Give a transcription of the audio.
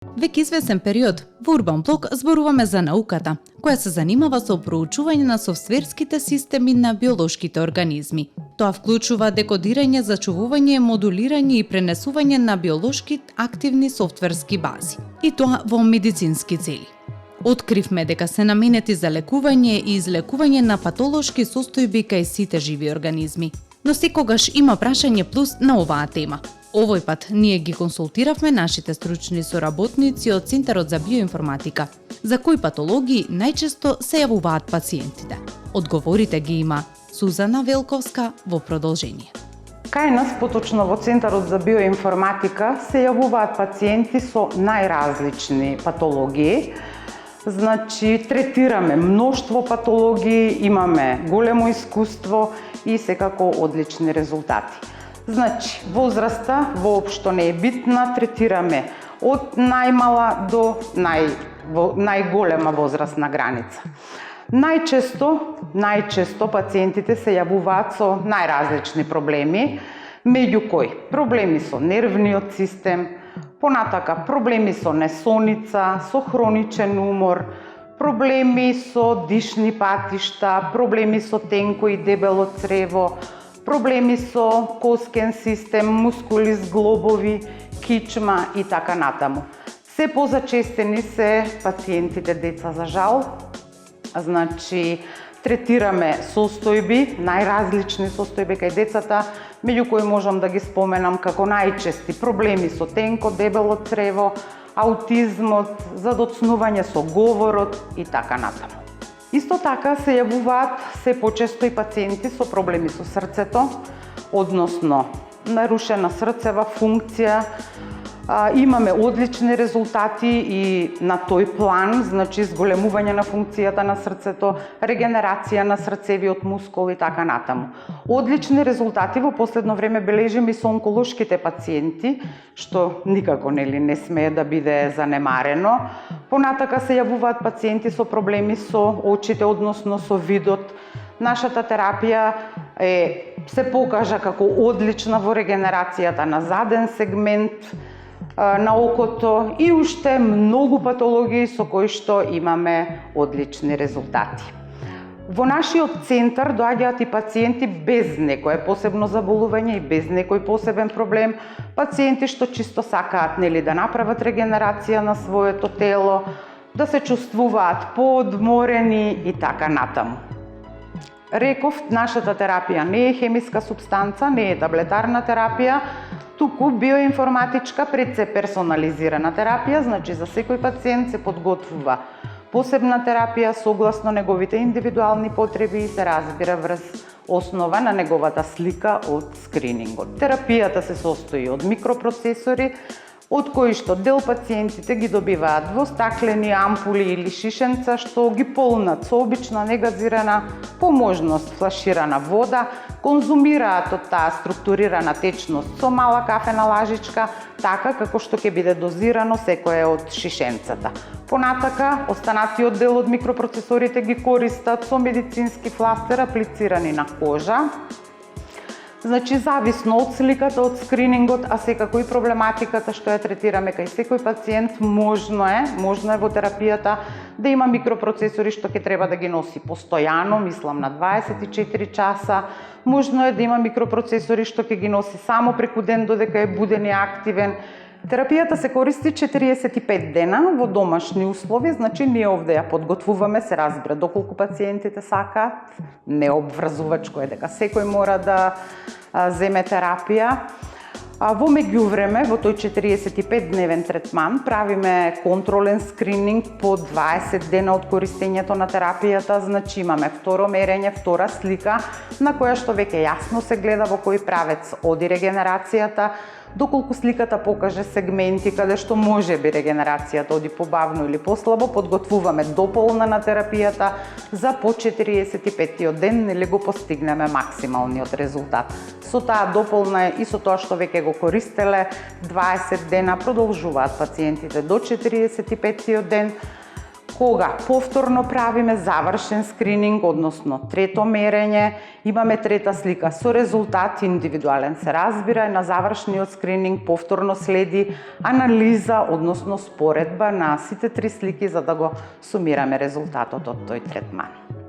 Веќе известен период во Урбан блок зборуваме за науката, која се занимава со проучување на софтверските системи на биолошките организми. Тоа вклучува декодирање, зачувување, модулирање и пренесување на биолошки активни софтверски бази. И тоа во медицински цели. Откривме дека се наменети за лекување и излекување на патолошки состојби кај сите живи организми. Но секогаш има прашање плюс на оваа тема. Овој пат ние ги консултиравме нашите стручни соработници од Центарот за биоинформатика, за кои патологии најчесто се јавуваат пациентите. Одговорите ги има Сузана Велковска во продолжение. Кај нас, поточно во Центарот за биоинформатика, се јавуваат пациенти со најразлични патологии. Значи, третираме мноштво патологии, имаме големо искуство и секако одлични резултати. Значи, возраста воопшто не е битна, третираме од најмала до најголема возрастна граница. Најчесто пациентите се јавуваат со најразлични проблеми, меѓу кои проблеми со нервниот систем, понатака проблеми со несоница, со хроничен умор, проблеми со дишни патишта, проблеми со тенко и дебело црево, проблеми со коскен систем, мускули зглобови, кичма и така натаму. Се позачестени се пациентите деца за жал. Значи, третираме состојби, најразлични состојби кај децата, меѓу кои можам да ги споменам како најчести проблеми со тенко, дебело црево, аутизмот, задоцнување со говорот и така натаму. Исто така се јавуваат се почесто и пациенти со проблеми со срцето, односно нарушена срцева функција. Имаме одлични резултати и на тој план, значи зголемување на функцијата на срцето, регенерација на срцевиот мускул и така натаму. Одлични резултати во последно време бележиме и со онколошките пациенти, што никако не смее да биде занемарено. Понатака се јавуваат пациенти со проблеми со очите, односно со видот. Нашата терапија се покажа како одлична во регенерацијата на заден сегмент на окото и уште многу патологии со кои што имаме одлични резултати. Во нашиот центар доаѓаат и пациенти без некое посебно заболување и без некој посебен проблем, пациенти што чисто сакаат да направат регенерација на своето тело, да се чувствуваат поодморени и така натаму. Реков, нашата терапија не е хемиска супстанца, не е таблетарна терапија, туку биоинформатичка персонализирана терапија, значи за секој пациент се подготвува посебна терапија согласно неговите индивидуални потреби и се разбира врз основа на неговата слика од скринингот. Терапијата се состои од микропроцесори, од кои што дел пациентите ги добиваат во стаклени ампули или шишенца, што ги полнат со обична негазирана, по можност флаширана вода, конзумираат од таа структурирана течност со мала кафена лажичка, така како што ќе биде дозирано секое од шишенцата. Понатака, останатиот дел од микропроцесорите ги користат со медицински фластер аплицирани на кожа. Значи, зависно од сликата, од скринингот, а секако и проблематиката што ја третираме кај секој пациент, можно е во терапијата да има микропроцесори што ќе треба да ги носи постојано, мислам на 24 часа. Можно е да има микропроцесори што ќе ги носи само преку ден додека е буден и активен. Терапијата се користи 45 дена во домашни услови, значи ние овде ја подготвуваме, се разбира доколку пациентите сакаат, не обврзувачко е дека секој мора да земе терапија. Во меѓувреме, во тој 45-дневен третман, правиме контролен скрининг по 20 дена од користењето на терапијата, значи имаме второ мерење, втора слика, на која што веќе јасно се гледа во кој правец оди регенерацијата, доколку сликата покаже сегменти каде што може би регенерацијата оди побавно или послабо, подготвуваме дополна на терапијата за по 45-тиот ден нели го постигнеме максималниот резултат. Со таа дополна и со тоа што веќе го користеле 20 дена продолжуваат пациентите до 45-тиот ден, Кога повторно правиме завршен скрининг, односно трето мерење, имаме трета слика со резултат, индивидуален се разбира, и на завршниот скрининг повторно следи анализа, односно споредба на сите три слики за да го сумираме резултатот од тој третман.